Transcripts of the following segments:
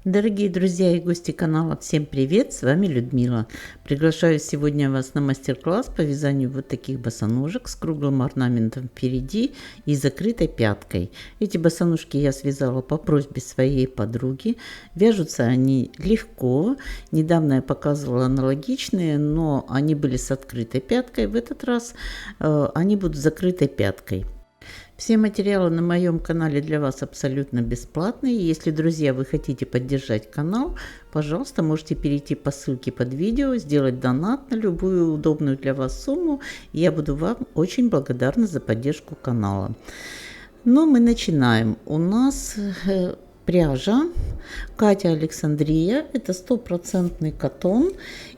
Дорогие друзья и гости канала, всем привет! С вами Людмила. Приглашаю сегодня вас на мастер-класс по вязанию вот таких босоножек с круглым орнаментом впереди и закрытой пяткой. Эти босоножки я связала по просьбе своей подруги. Вяжутся они легко. Недавно я показывала аналогичные, но они были с открытой пяткой. В этот раз они будут с закрытой пяткой. Все материалы на моем канале для вас абсолютно бесплатные. Если, друзья, вы хотите поддержать канал, пожалуйста, можете перейти по ссылке под видео, сделать донат на любую удобную для вас сумму. Я буду вам очень благодарна за поддержку канала. Но мы начинаем. У нас пряжа Катя Александрия, это 100% катон,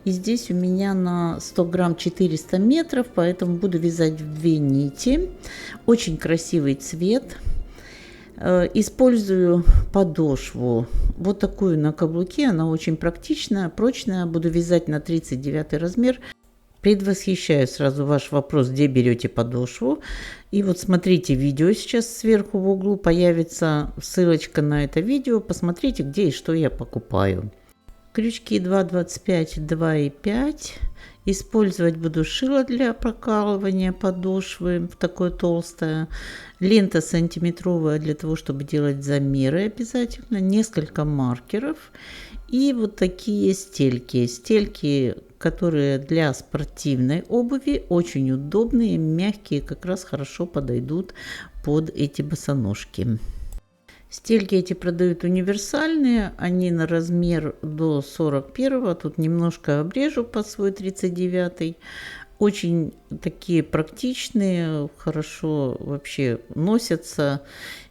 и здесь у меня на 100 грамм 400 метров, поэтому буду вязать в 2 нити. Очень красивый цвет. Использую подошву вот такую на каблуке, она очень практичная, прочная, буду вязать на 39 размер. Предвосхищаю сразу ваш вопрос, где берете подошву. И вот смотрите видео, сейчас сверху в углу появится ссылочка на это видео. Посмотрите, где и что я покупаю. Крючки 2,25, 2,5. Использовать буду шило для прокалывания подошвы, такое толстое. Лента сантиметровая для того, чтобы делать замеры обязательно. Несколько маркеров. И вот такие стельки. Стельки, которые для спортивной обуви, очень удобные, мягкие, как раз хорошо подойдут под эти босоножки. Стельки эти продают универсальные, они на размер до 41, тут немножко обрежу под свой 39. Очень такие практичные, хорошо вообще носятся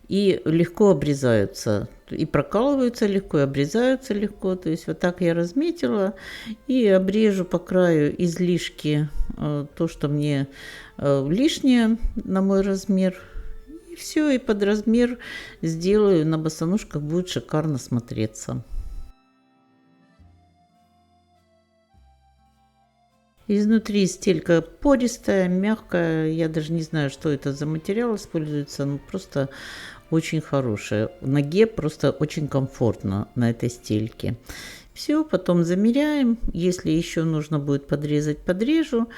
и легко обрезаются. И прокалываются легко, и обрезаются легко. То есть вот так я разметила и обрежу по краю излишки, то, что мне лишнее на мой размер. И все, и под размер сделаю, на босоножках будет шикарно смотреться. Изнутри стелька пористая, мягкая, я даже не знаю, что это за материал используется, но просто очень хорошая. В ноге просто очень комфортно на этой стельке. Все, потом замеряем. Если еще нужно будет подрезать, подрежу.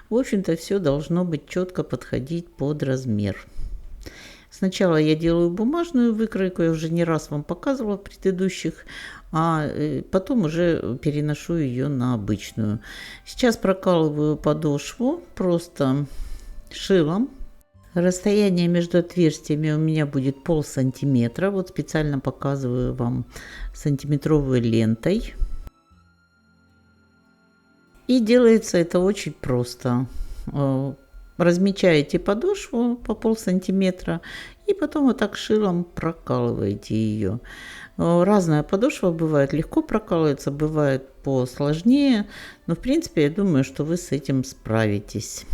В общем-то, все должно быть четко подходить под размер. Сначала я делаю бумажную выкройку, я уже не раз вам показывала в предыдущих, а потом уже переношу ее на обычную. Сейчас прокалываю подошву просто шилом. Расстояние между отверстиями у меня будет полсантиметра. Вот специально показываю вам сантиметровой лентой. И делается это очень просто. Размечаете подошву по полсантиметра и потом вот так шилом прокалываете ее. Разная подошва бывает, легко прокалывается, бывает посложнее, но в принципе я думаю, что вы с этим справитесь.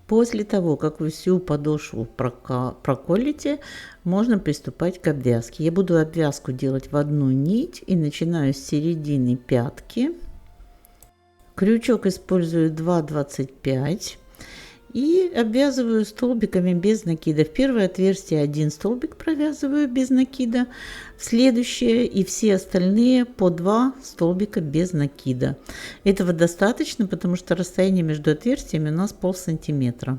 После того, как вы всю подошву проколите, можно приступать к обвязке. Я буду обвязку делать в одну нить и начинаю с середины пятки. Крючок использую 2,25 и обвязываю столбиками без накида. В первое отверстие один столбик провязываю без накида, в следующее и все остальные по 2 столбика без накида. Этого достаточно, потому что расстояние между отверстиями у нас полсантиметра.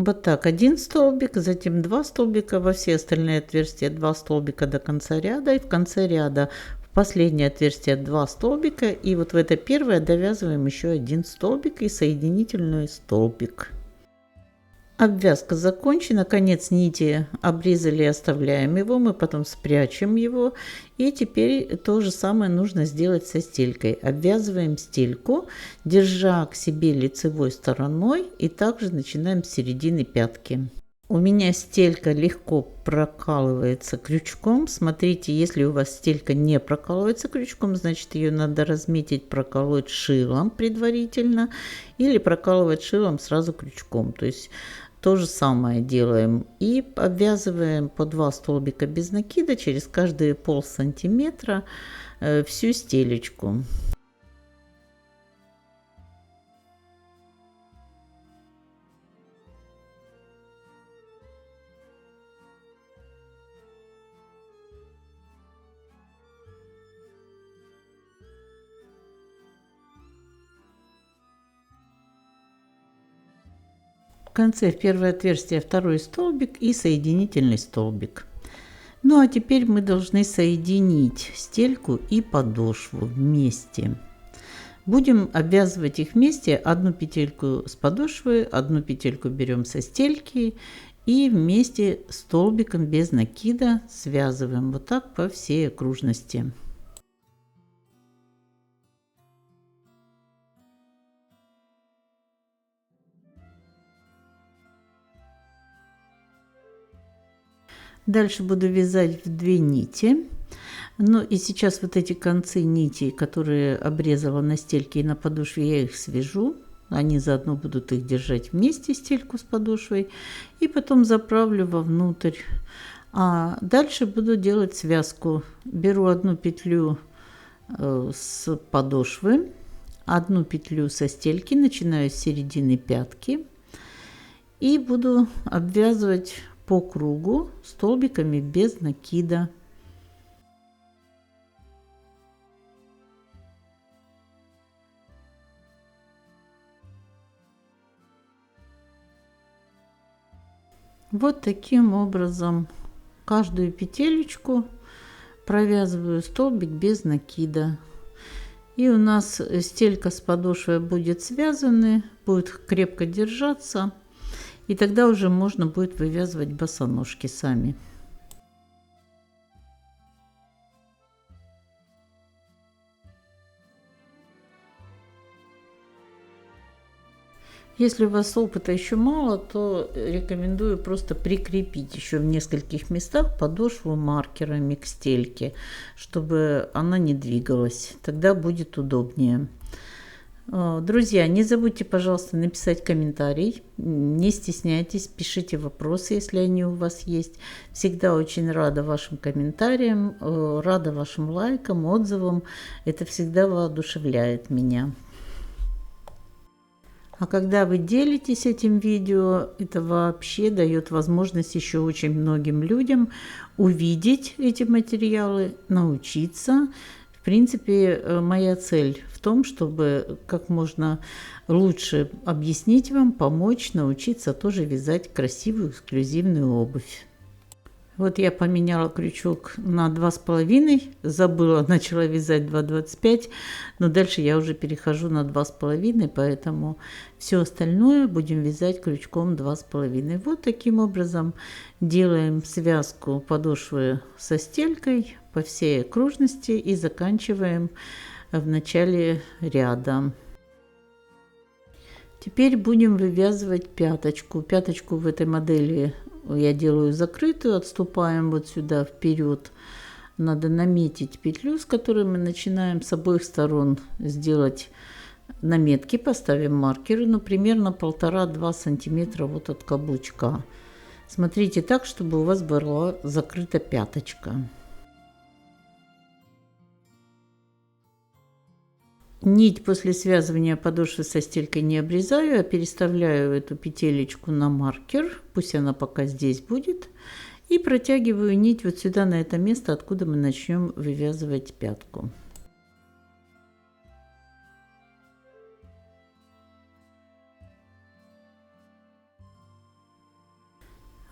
Вот так, один столбик, затем 2 столбика, во все остальные отверстия 2 столбика до конца ряда, и в конце ряда в последнее отверстие 2 столбика, и вот в это первое довязываем еще один столбик и соединительный столбик. Обвязка закончена, конец нити обрезали, оставляем его, мы потом спрячем его. И теперь то же самое нужно сделать со стелькой. Обвязываем стельку, держа к себе лицевой стороной, и также начинаем с середины пятки. У меня стелька легко прокалывается крючком. Смотрите, если у вас стелька не прокалывается крючком, значит ее надо разметить, проколоть шилом предварительно или прокалывать шилом сразу крючком. То есть То же самое делаем и обвязываем по 2 столбика без накида через каждые полсантиметра всю стелечку. В конце в первое отверстие второй столбик и соединительный столбик. Ну а теперь мы должны соединить стельку и подошву вместе. Будем обвязывать их вместе, одну петельку с подошвы, одну петельку берем со стельки и вместе столбиком без накида связываем вот так по всей окружности. Дальше буду вязать в 2 нити. Ну и сейчас вот эти концы нитей, которые обрезала на стельке и на подошве, я их свяжу. Они заодно будут их держать вместе, стельку с подошвой. И потом заправлю вовнутрь. А дальше буду делать связку. Беру одну петлю с подошвы, одну петлю со стельки, начинаю с середины пятки. И буду обвязывать по кругу столбиками без накида. Вот таким образом каждую петелечку провязываю столбик без накида. И у нас стелька с подошвой будет связаны, будет крепко держаться. И тогда уже можно будет вывязывать босоножки сами. Если у вас опыта еще мало, то рекомендую просто прикрепить еще в нескольких местах подошву маркерами к стельке, чтобы она не двигалась. Тогда будет удобнее. Друзья, не забудьте, пожалуйста, написать комментарий. Не стесняйтесь, пишите вопросы, если они у вас есть. Всегда очень рада вашим комментариям, рада вашим лайкам, отзывам. Это всегда воодушевляет меня. А когда вы делитесь этим видео, это вообще дает возможность еще очень многим людям увидеть эти материалы, научиться. В принципе, моя цель в том, чтобы как можно лучше объяснить вам, помочь, научиться тоже вязать красивую эксклюзивную обувь. Вот я поменяла крючок на 2,5, забыла, начала вязать 2,25, но дальше я уже перехожу на 2,5, поэтому все остальное будем вязать крючком 2,5. Вот таким образом делаем связку подошвы со стелькой по всей окружности и заканчиваем в начале ряда. Теперь будем вывязывать пяточку. Пяточку в этой модели я делаю закрытую, отступаем вот сюда вперед. Надо наметить петлю, с которой мы начинаем с обоих сторон сделать наметки, поставим маркеры, ну, примерно 1,5-2 сантиметра вот от каблучка. Смотрите так, чтобы у вас была закрыта пяточка. Нить после связывания подошвы со стелькой не обрезаю, а переставляю эту петелечку на маркер, пусть она пока здесь будет, и протягиваю нить вот сюда, на это место, откуда мы начнем вывязывать пятку.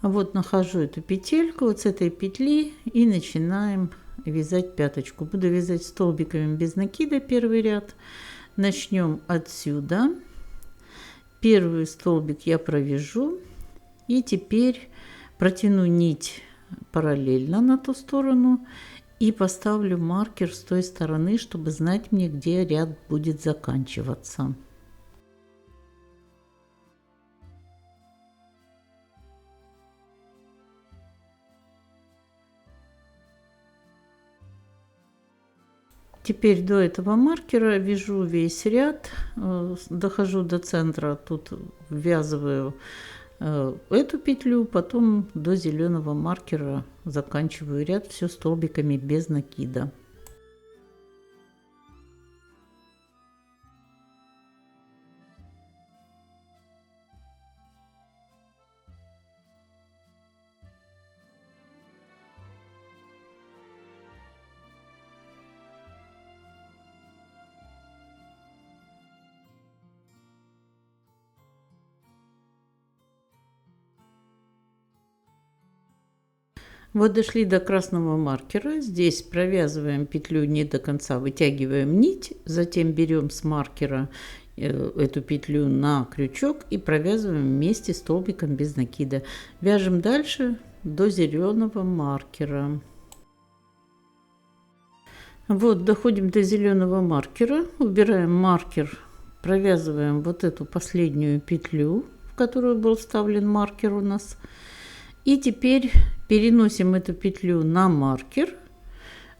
Вот нахожу эту петельку вот с этой петли и начинаем вязать пяточку. Буду вязать столбиками без накида первый ряд. Начнем отсюда. Первый столбик я провяжу. И теперь протяну нить параллельно на ту сторону и поставлю маркер с той стороны, чтобы знать мне, где ряд будет заканчиваться. Теперь до этого маркера вяжу весь ряд, дохожу до центра, тут ввязываю эту петлю, потом до зеленого маркера заканчиваю ряд все столбиками без накида. Вот дошли до красного маркера. Здесь провязываем петлю не до конца, вытягиваем нить, затем берем с маркера эту петлю на крючок и провязываем вместе столбиком без накида. Вяжем дальше до зеленого маркера. Вот доходим до зеленого маркера, убираем маркер, провязываем вот эту последнюю петлю, в которую был вставлен маркер у нас. И теперь переносим эту петлю на маркер,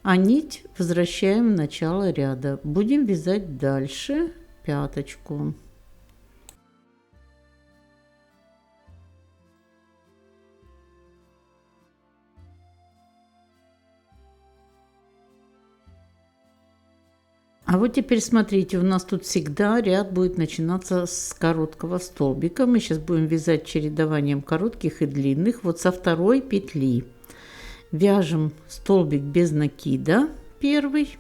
а нить возвращаем в начало ряда. Будем вязать дальше пяточку. А вот теперь смотрите, у нас тут всегда ряд будет начинаться с короткого столбика. Мы сейчас будем вязать чередованием коротких и длинных. Вот со второй петли вяжем столбик без накида первый.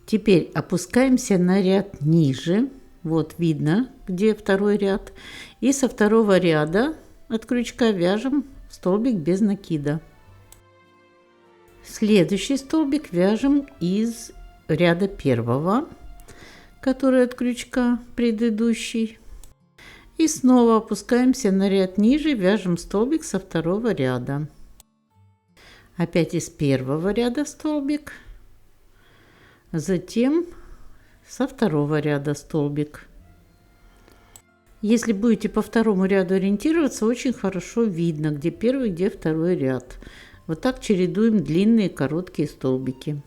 Теперь опускаемся на ряд ниже. Вот видно, где второй ряд. И со второго ряда от крючка вяжем столбик без накида. Следующий столбик вяжем из ряда первого, который от крючка предыдущий. И снова опускаемся на ряд ниже, вяжем столбик со второго ряда. Опять из первого ряда столбик, затем со второго ряда столбик. Если будете по второму ряду ориентироваться, очень хорошо видно, где первый, где второй ряд. Вот так чередуем длинные и короткие столбики.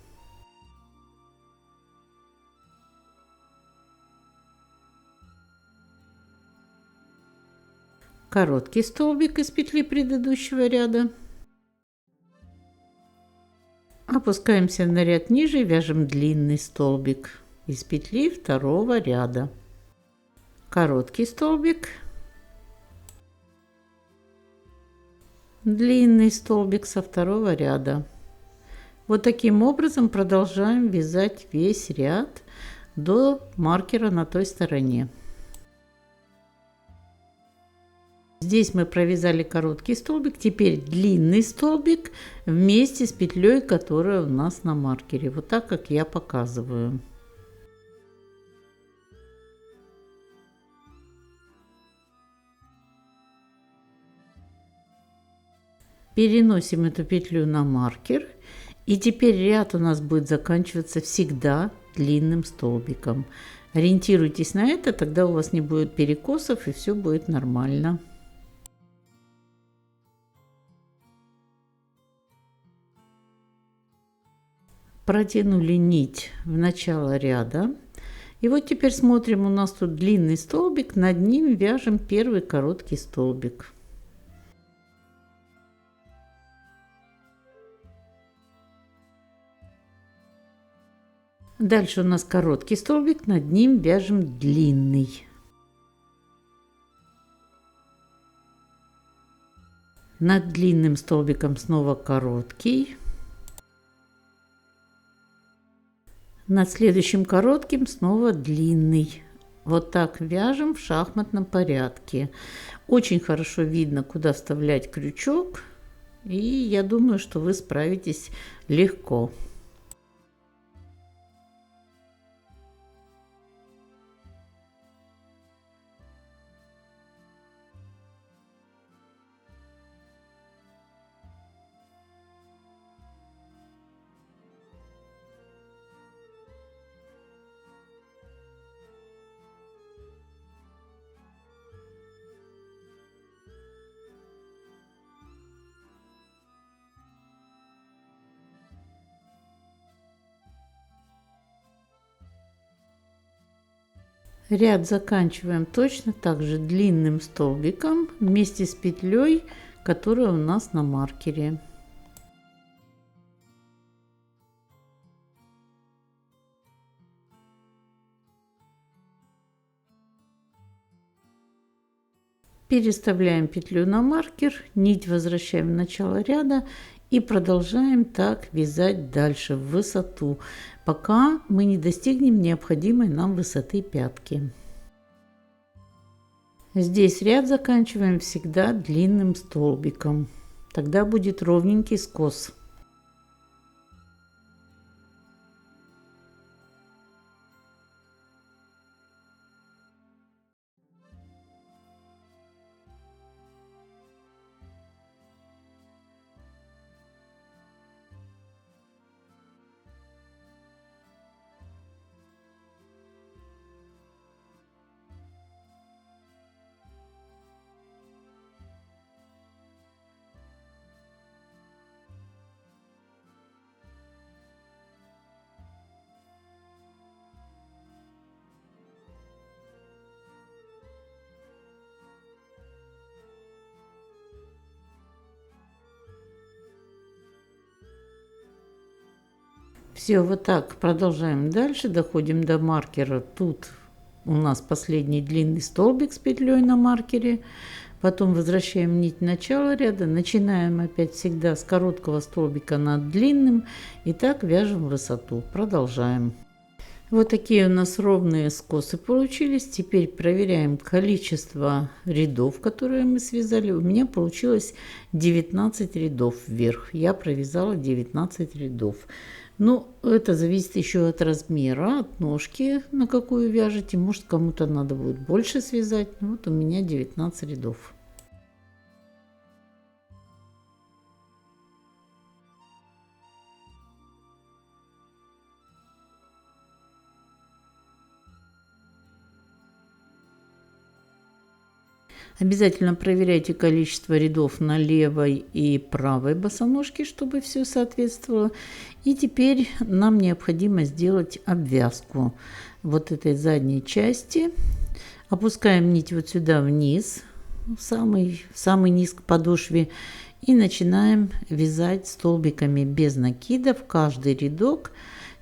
Короткий столбик из петли предыдущего ряда. Опускаемся на ряд ниже, вяжем длинный столбик из петли второго ряда. Короткий столбик. Длинный столбик со второго ряда. Вот таким образом продолжаем вязать весь ряд до маркера на той стороне. Здесь мы провязали короткий столбик, теперь длинный столбик вместе с петлей, которая у нас на маркере. Вот так, как я показываю. Переносим эту петлю на маркер. И теперь ряд у нас будет заканчиваться всегда длинным столбиком. Ориентируйтесь на это, тогда у вас не будет перекосов и все будет нормально. Протянули нить в начало ряда. И вот теперь смотрим, у нас тут длинный столбик, над ним вяжем первый короткий столбик. Дальше у нас короткий столбик, над ним вяжем длинный. Над длинным столбиком снова короткий. Над следующим коротким снова длинный. Вот так вяжем в шахматном порядке. Очень хорошо видно, куда вставлять крючок. И я думаю, что вы справитесь легко. Ряд заканчиваем точно так же длинным столбиком вместе с петлей, которая у нас на маркере. Переставляем петлю на маркер, нить возвращаем в начало ряда и продолжаем так вязать дальше в высоту, пока мы не достигнем необходимой нам высоты пятки. Здесь ряд заканчиваем всегда длинным столбиком, тогда будет ровненький скос. Все, вот так продолжаем дальше, доходим до маркера. Тут у нас последний длинный столбик с петлей на маркере. Потом возвращаем нить в начало ряда, начинаем опять всегда с короткого столбика над длинным. И так вяжем высоту. Продолжаем. Вот такие у нас ровные скосы получились. Теперь проверяем количество рядов, которые мы связали. У меня получилось 19 рядов вверх. Я провязала 19 рядов. Ну, это зависит еще от размера, от ножки, на какую вяжете. Может, кому-то надо будет больше связать. Вот у меня 19 рядов. Обязательно проверяйте количество рядов на левой и правой босоножке, чтобы все соответствовало. И теперь нам необходимо сделать обвязку вот этой задней части. Опускаем нить вот сюда вниз, в самый низ к подошве. И начинаем вязать столбиками без накида в каждый рядок.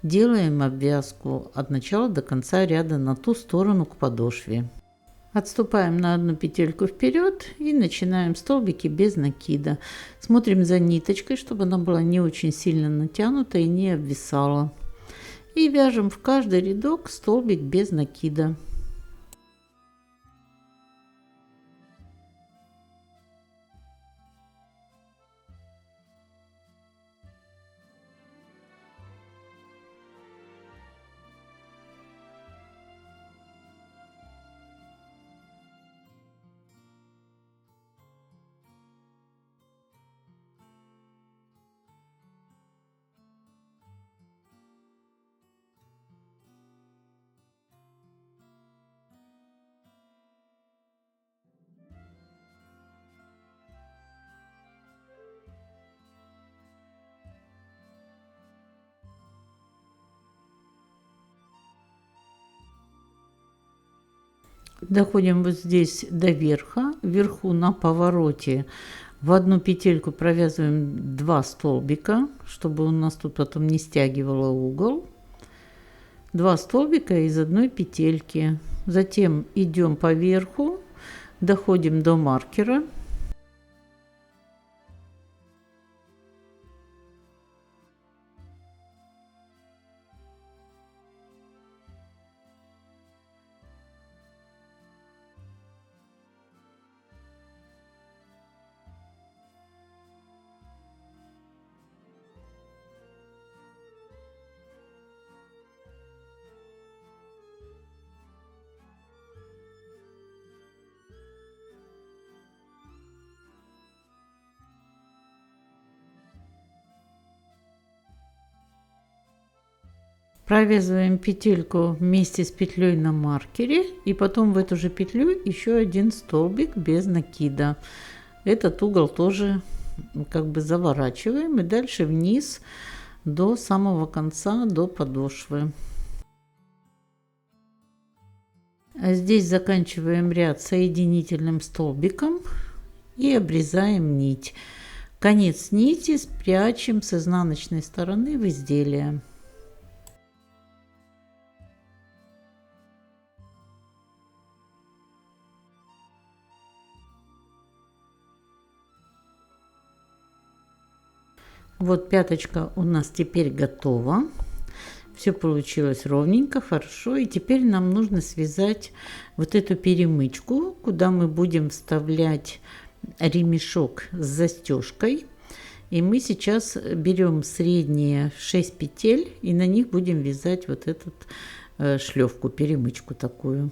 Делаем обвязку от начала до конца ряда на ту сторону к подошве. Отступаем на одну петельку вперед и начинаем столбики без накида. Смотрим за ниточкой, чтобы она была не очень сильно натянута и не обвисала. И вяжем в каждый рядок столбик без накида. Доходим вот здесь до верха. Вверху на повороте в одну петельку провязываем 2 столбика, чтобы у нас тут потом не стягивало угол. 2 столбика из одной петельки. Затем идем по верху, доходим до маркера. Провязываем петельку вместе с петлей на маркере и потом в эту же петлю еще один столбик без накида. Этот угол тоже как бы заворачиваем и дальше вниз до самого конца, до подошвы. Здесь заканчиваем ряд соединительным столбиком и обрезаем нить. Конец нити спрячем с изнаночной стороны в изделие. Вот пяточка у нас теперь готова. Все получилось ровненько, хорошо. И теперь нам нужно связать вот эту перемычку, куда мы будем вставлять ремешок с застежкой. И мы сейчас берем средние 6 петель и на них будем вязать вот эту шлевку, перемычку такую.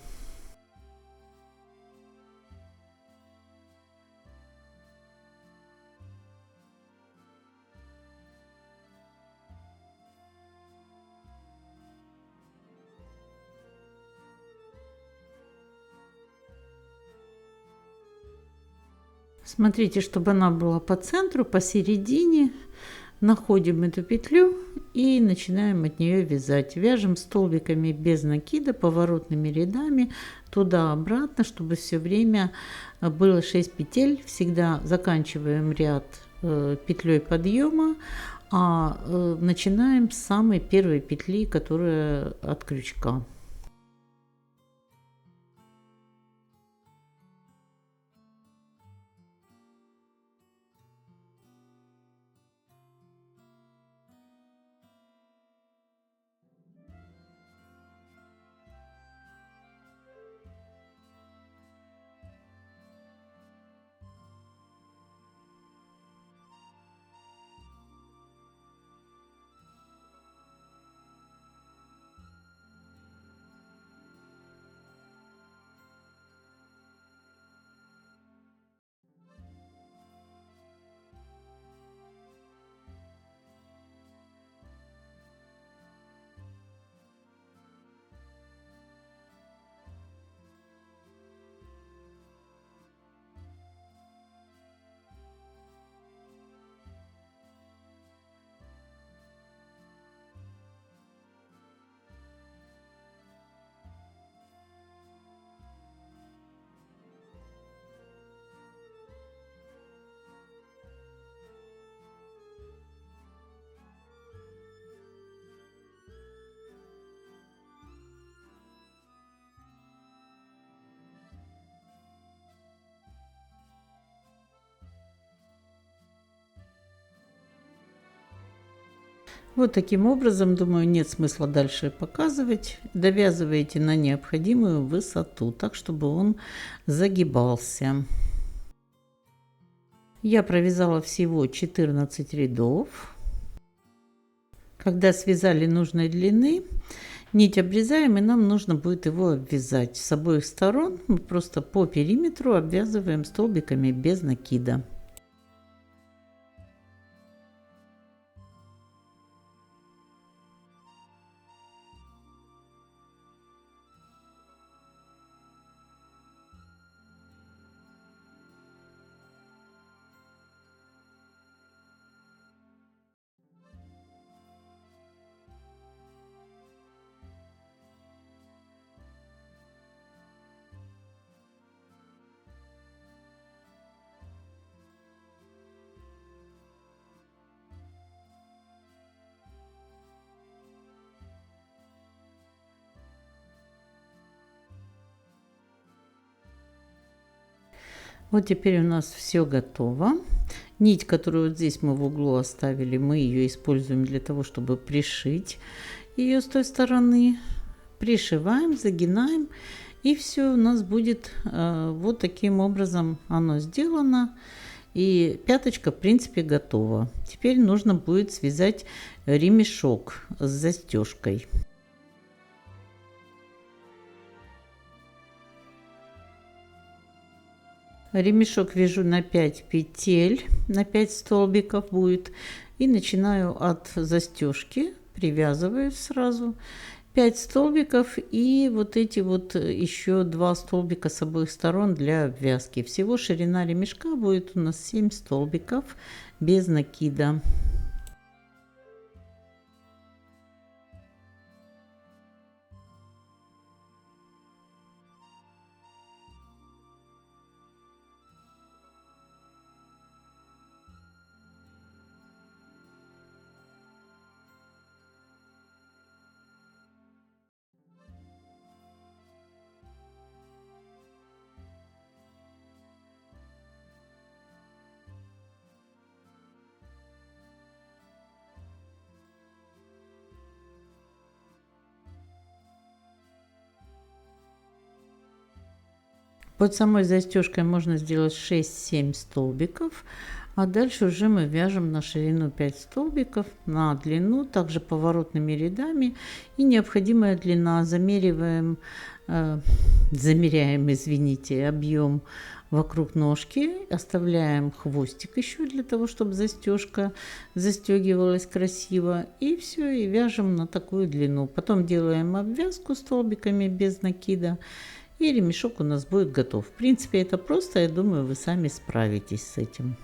Смотрите, чтобы она была по центру, посередине. Находим эту петлю и начинаем от нее вязать. Вяжем столбиками без накида, поворотными рядами, туда-обратно, чтобы все время было 6 петель. Всегда заканчиваем ряд петлей подъема, а начинаем с самой первой петли, которая от крючка. Вот таким образом, думаю, нет смысла дальше показывать. Довязываете на необходимую высоту, так чтобы он загибался. Я провязала всего 14 рядов. Когда связали нужной длины, нить обрезаем, и нам нужно будет его обвязать с обоих сторон. Мы просто по периметру обвязываем столбиками без накида. Вот теперь у нас все готово. Нить, которую вот здесь мы в углу оставили, мы ее используем для того, чтобы пришить ее с той стороны. Пришиваем, загинаем, и все у нас будет вот таким образом оно сделано. И пяточка, в принципе, готова. Теперь нужно будет связать ремешок с застежкой. Ремешок вяжу на 5 петель, на 5 столбиков будет. И начинаю от застежки, привязываю сразу 5 столбиков и вот эти вот еще 2 столбика с обоих сторон для обвязки. Всего ширина ремешка будет у нас 7 столбиков без накида. Под самой застежкой можно сделать 6-7 столбиков, а дальше уже мы вяжем на ширину 5 столбиков, на длину, также поворотными рядами, и необходимая длина замеряем, извините, объем вокруг ножки, оставляем хвостик еще для того, чтобы застежка застегивалась красиво, и все, и вяжем на такую длину. Потом делаем обвязку столбиками без накида, и ремешок у нас будет готов. В принципе, это просто, я думаю, вы сами справитесь с этим.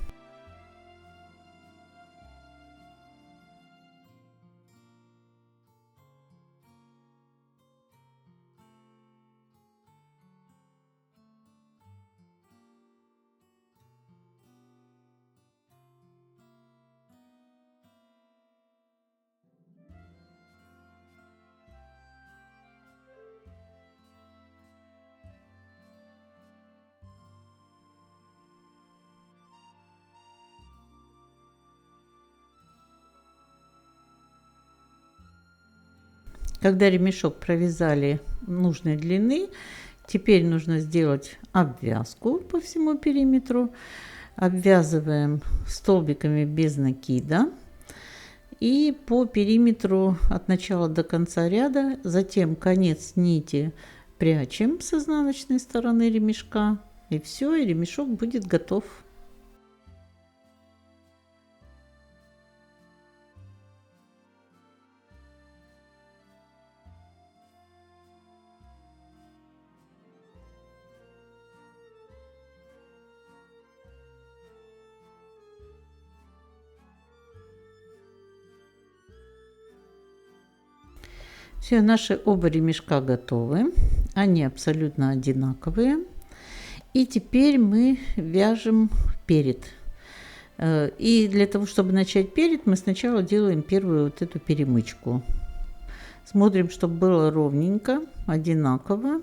Когда ремешок провязали нужной длины, теперь нужно сделать обвязку по всему периметру. Обвязываем столбиками без накида и по периметру от начала до конца ряда. Затем конец нити прячем с изнаночной стороны ремешка, и все, и ремешок будет готов. Все, наши оба ремешка готовы, они абсолютно одинаковые. И теперь мы вяжем перед. И для того, чтобы начать перед, мы сначала делаем первую вот эту перемычку. Смотрим, чтобы было ровненько, одинаково.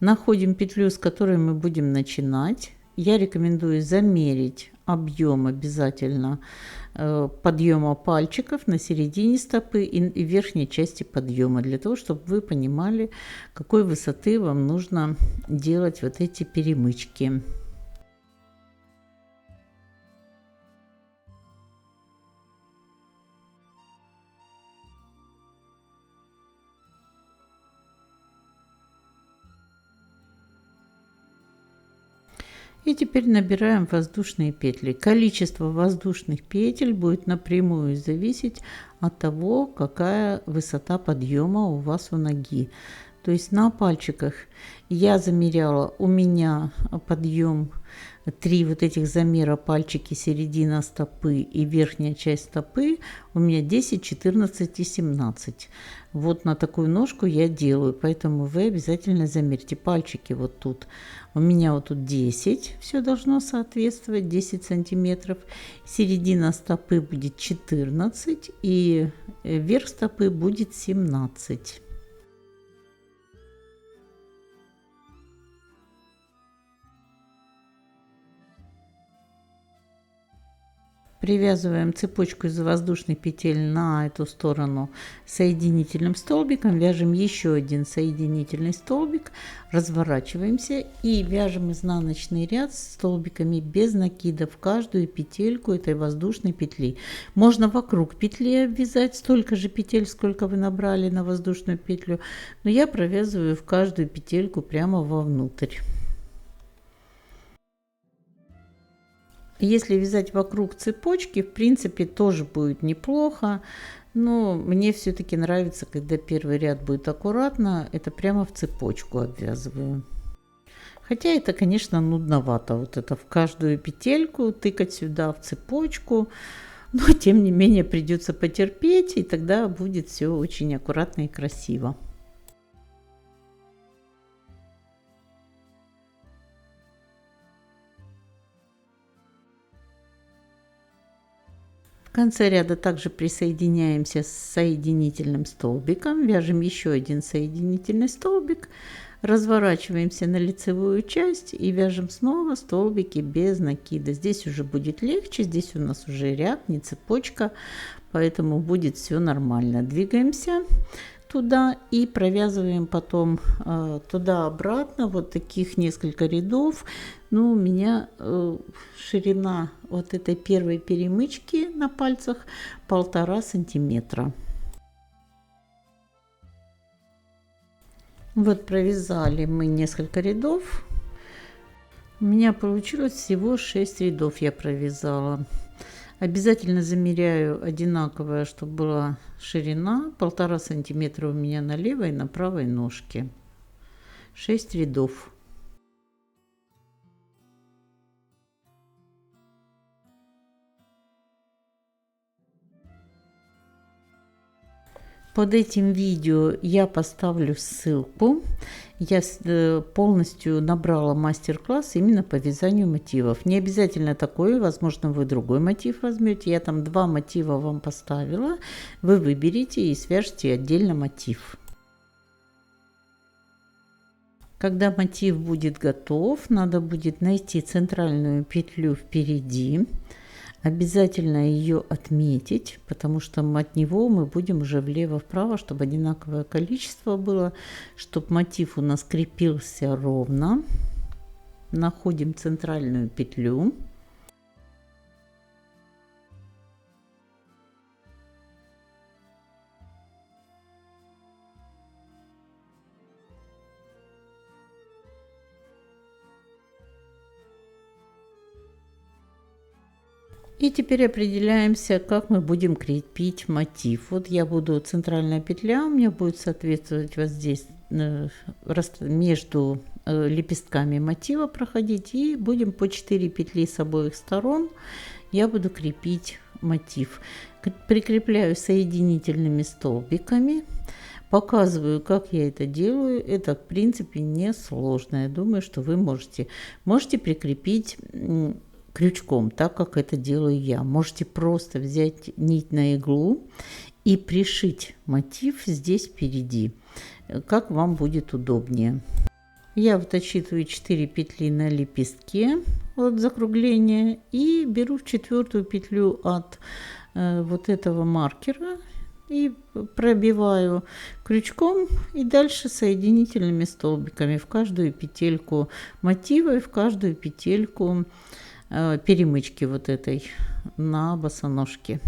Находим петлю, с которой мы будем начинать. Я рекомендую замерить объем обязательно подъема пальчиков на середине стопы и верхней части подъема, для того, чтобы вы понимали, какой высоты вам нужно делать вот эти перемычки. И теперь набираем воздушные петли. Количество воздушных петель будет напрямую зависеть от того, какая высота подъема у вас у ноги. То есть на пальчиках я замеряла, у меня подъем 3 вот этих замера: пальчики, середина стопы и верхняя часть стопы, у меня 10, 14 и 17. Вот на такую ножку я делаю, поэтому вы обязательно замерьте пальчики вот тут. У меня вот тут 10, все должно соответствовать, 10 сантиметров. Середина стопы будет 14 и верх стопы будет 17. Привязываем цепочку из воздушных петель на эту сторону соединительным столбиком, вяжем еще один соединительный столбик, разворачиваемся и вяжем изнаночный ряд с столбиками без накида в каждую петельку этой воздушной петли. Можно вокруг петли обвязать столько же петель, сколько вы набрали на воздушную петлю, но я провязываю в каждую петельку прямо вовнутрь. Если вязать вокруг цепочки, в принципе, тоже будет неплохо, но мне все-таки нравится, когда первый ряд будет аккуратно, это прямо в цепочку обвязываю. Хотя это, конечно, нудновато, вот это в каждую петельку тыкать сюда в цепочку, но тем не менее придется потерпеть, и тогда будет все очень аккуратно и красиво. В конце ряда также присоединяемся с соединительным столбиком, вяжем еще один соединительный столбик, разворачиваемся на лицевую часть и вяжем снова столбики без накида. Здесь уже будет легче, здесь у нас уже ряд, не цепочка, поэтому будет все нормально. Двигаемся. туда и провязываем потом туда-обратно, вот таких несколько рядов. Ну, у меня ширина вот этой первой перемычки на пальцах 1,5 сантиметра. Вот провязали мы несколько рядов. У меня получилось всего 6 рядов я провязала. Обязательно замеряю одинаковое, чтобы была ширина 1,5 сантиметра у меня на левой и на правой ножке. 6 рядов. Под этим видео я поставлю ссылку. Я полностью набрала мастер-класс именно по вязанию мотивов. Не обязательно такой, возможно, вы другой мотив возьмете. Я там 2 мотива вам поставила. Вы выберите и свяжете отдельно мотив. Когда мотив будет готов, надо будет найти центральную петлю впереди. Обязательно ее отметить, потому что от него мы будем уже влево-вправо, чтобы одинаковое количество было, чтобы мотив у нас крепился ровно. Находим центральную петлю. И теперь определяемся, как мы будем крепить мотив. Вот я буду, центральная петля у меня будет соответствовать вот здесь между лепестками мотива проходить. И будем по 4 петли с обоих сторон я буду крепить мотив. Прикрепляю соединительными столбиками. Показываю, как я это делаю. Это, в принципе, не сложно. Я думаю, что вы можете прикрепить крючком, так как это делаю я. Можете просто взять нить на иглу и пришить мотив здесь впереди, как вам будет удобнее. Я вот отсчитываю 4 петли на лепестке от закругления и беру в 4-ю петлю от вот этого маркера и пробиваю крючком и дальше соединительными столбиками в каждую петельку мотива и в каждую петельку перемычки вот этой на босоножке.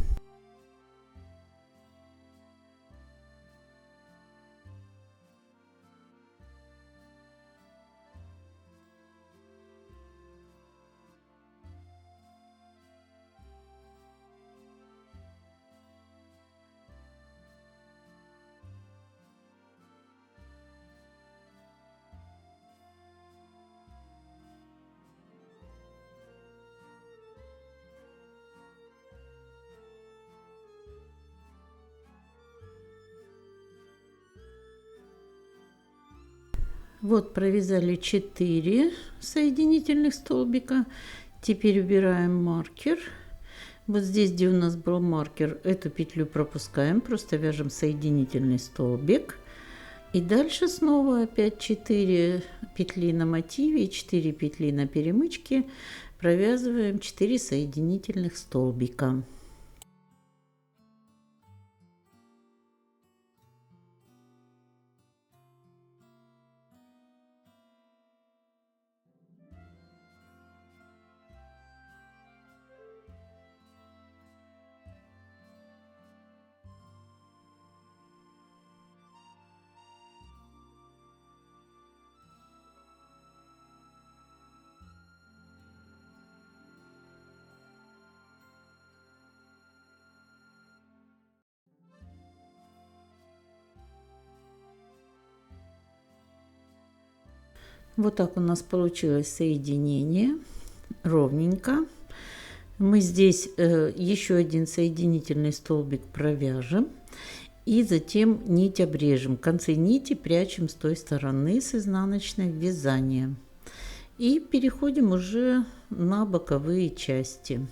Вот провязали 4 соединительных столбика. Теперь убираем маркер. Вот здесь, где у нас был маркер, эту петлю пропускаем, просто вяжем соединительный столбик. И дальше снова опять 4 петли на мотиве и 4 петли на перемычке. Провязываем 4 соединительных столбика. Вот так у нас получилось соединение, ровненько. Мы здесь еще один соединительный столбик провяжем и затем нить обрежем. Концы нити прячем с той стороны с изнаночной в вязание. И переходим уже на боковые части.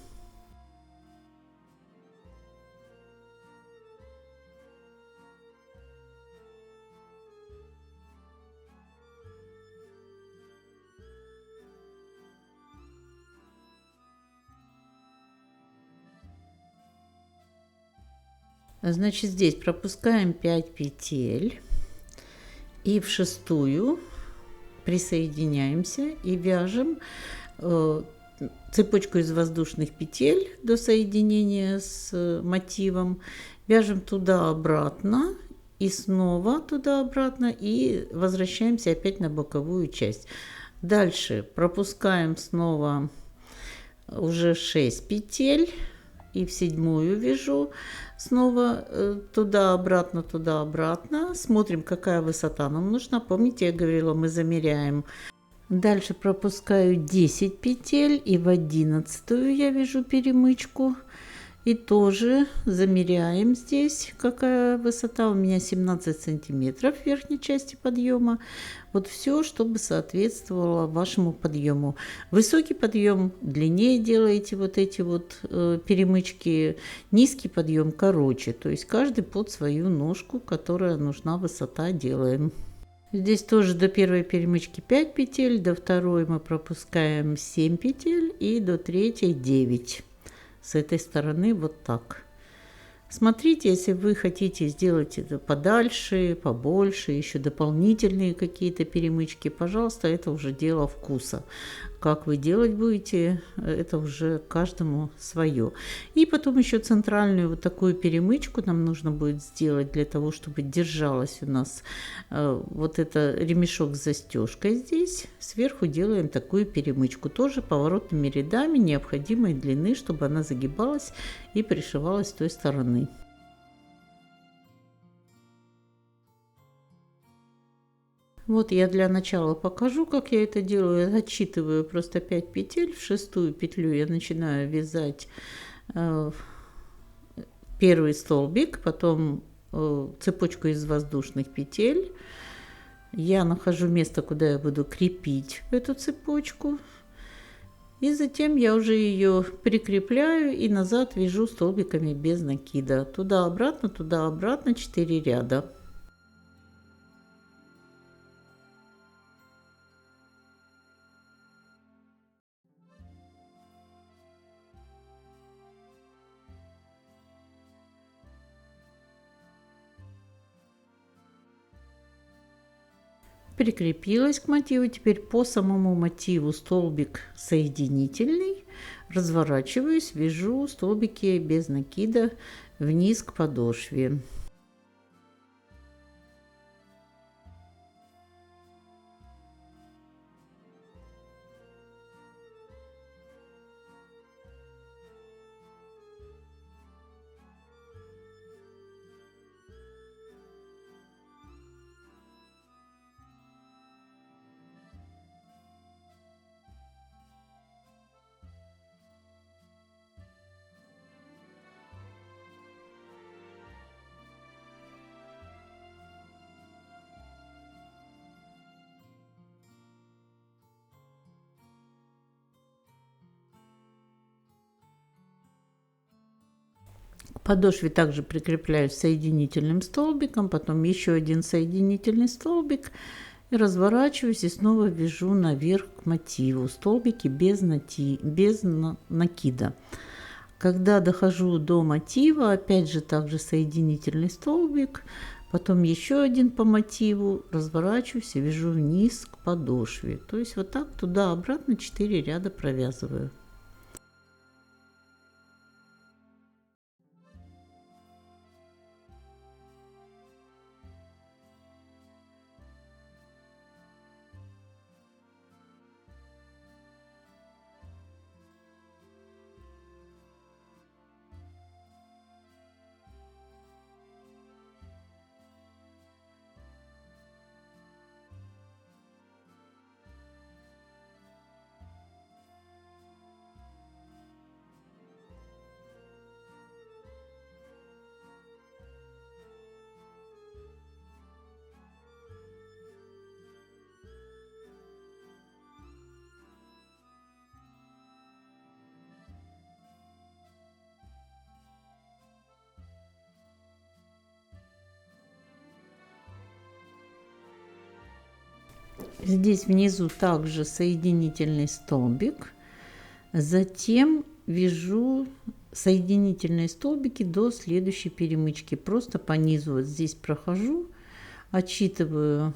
Значит, здесь пропускаем 5 петель и в шестую присоединяемся и вяжем цепочку из воздушных петель до соединения с мотивом, вяжем туда-обратно и снова туда-обратно и возвращаемся опять на боковую часть. Дальше пропускаем снова уже 6 петель и в седьмую вяжу снова туда-обратно, туда-обратно. Смотрим, какая высота нам нужна. Помните, я говорила, мы замеряем. Дальше пропускаю 10 петель и в 11 я вяжу перемычку. И тоже замеряем здесь, какая высота. У меня 17 сантиметров в верхней части подъема. Вот все, чтобы соответствовало вашему подъему. Высокий подъем длиннее делаете вот эти вот перемычки. Низкий подъем короче. То есть каждый под свою ножку, которая нужна высота, делаем. Здесь тоже до первой перемычки 5 петель, до второй мы пропускаем 7 петель и до третьей 9. С этой стороны вот так. Смотрите, если вы хотите сделать это подальше, побольше, еще дополнительные какие-то перемычки, пожалуйста, это уже дело вкуса. Как вы делать будете, это уже каждому свое. И потом еще центральную вот такую перемычку нам нужно будет сделать для того, чтобы держалась у нас вот это ремешок с застежкой здесь. Сверху делаем такую перемычку, тоже поворотными рядами необходимой длины, чтобы она загибалась и пришивалась с той стороны. Вот я для начала покажу, как я это делаю. Я отсчитываю просто 5 петель. В шестую петлю я начинаю вязать первый столбик, потом цепочку из воздушных петель. Я нахожу место, куда я буду крепить эту цепочку. И затем я уже ее прикрепляю и назад вяжу столбиками без накида. Туда-обратно, 4 ряда. Прикрепилась к мотиву. Теперь по самому мотиву столбик соединительный. Разворачиваюсь, вяжу столбики без накида вниз к подошве. К подошве также прикрепляю соединительным столбиком, потом еще один соединительный столбик, и разворачиваюсь и снова вяжу наверх к мотиву столбики без накида. Когда дохожу до мотива, опять же также соединительный столбик, потом еще один по мотиву, разворачиваюсь и вяжу вниз к подошве. То есть вот так туда-обратно 4 ряда провязываю. Здесь внизу также соединительный столбик, затем вяжу соединительные столбики до следующей перемычки. Просто по низу вот здесь прохожу, отсчитываю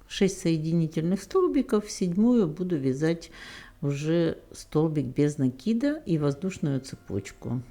6 соединительных столбиков, в 7-ю буду вязать уже столбик без накида и воздушную цепочку.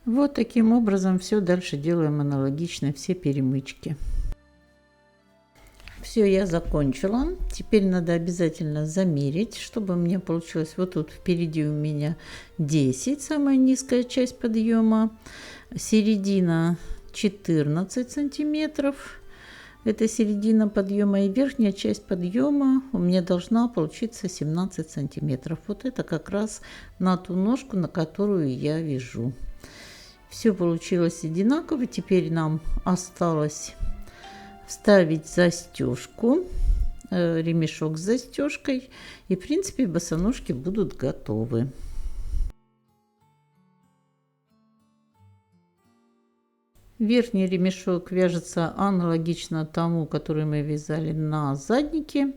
Вот таким образом все дальше делаем аналогично, все перемычки. Все, я закончила. Теперь надо обязательно замерить, чтобы у меня получилось. Вот тут впереди у меня 10, самая низкая часть подъема, середина 14 сантиметров. Это середина подъема, и верхняя часть подъема у меня должна получиться 17 сантиметров. Вот это как раз на ту ножку, на которую я вяжу. Все получилось одинаково. Теперь нам осталось вставить застежку, ремешок с застежкой, и в принципе босоножки будут готовы. Верхний ремешок вяжется аналогично тому, который мы вязали на заднике.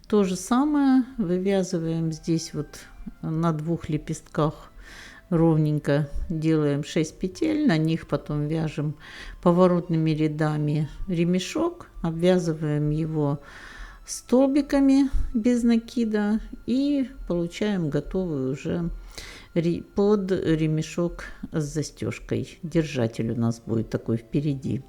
То же самое вывязываем здесь вот на 2 лепестках. Ровненько делаем 6 петель, на них потом вяжем поворотными рядами ремешок, обвязываем его столбиками без накида и получаем готовый уже под ремешок с застежкой. Держатель у нас будет такой впереди.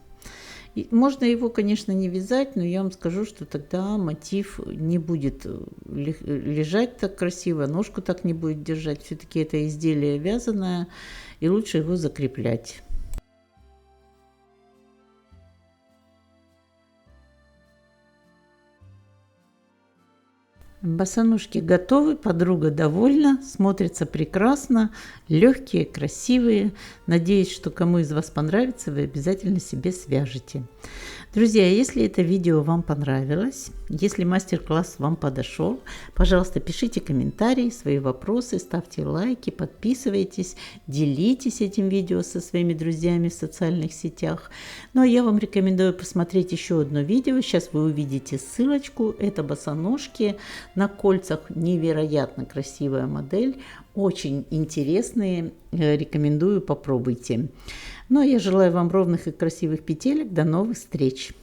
И можно его, конечно, не вязать, но я вам скажу, что тогда мотив не будет лежать так красиво, ножку так не будет держать. Все-таки это изделие вязаное, и лучше его закреплять. Босоножки готовы, подруга довольна, смотрятся прекрасно, легкие, красивые. Надеюсь, что кому из вас понравится, вы обязательно себе свяжете. Друзья, если это видео вам понравилось, если мастер-класс вам подошел, пожалуйста, пишите комментарии, свои вопросы, ставьте лайки, подписывайтесь, делитесь этим видео со своими друзьями в социальных сетях. Ну а я вам рекомендую посмотреть еще одно видео. Сейчас вы увидите ссылочку. Это босоножки на кольцах. Невероятно красивая модель. Очень интересные. Рекомендую, попробуйте. Ну а я желаю вам ровных и красивых петелек. До новых встреч!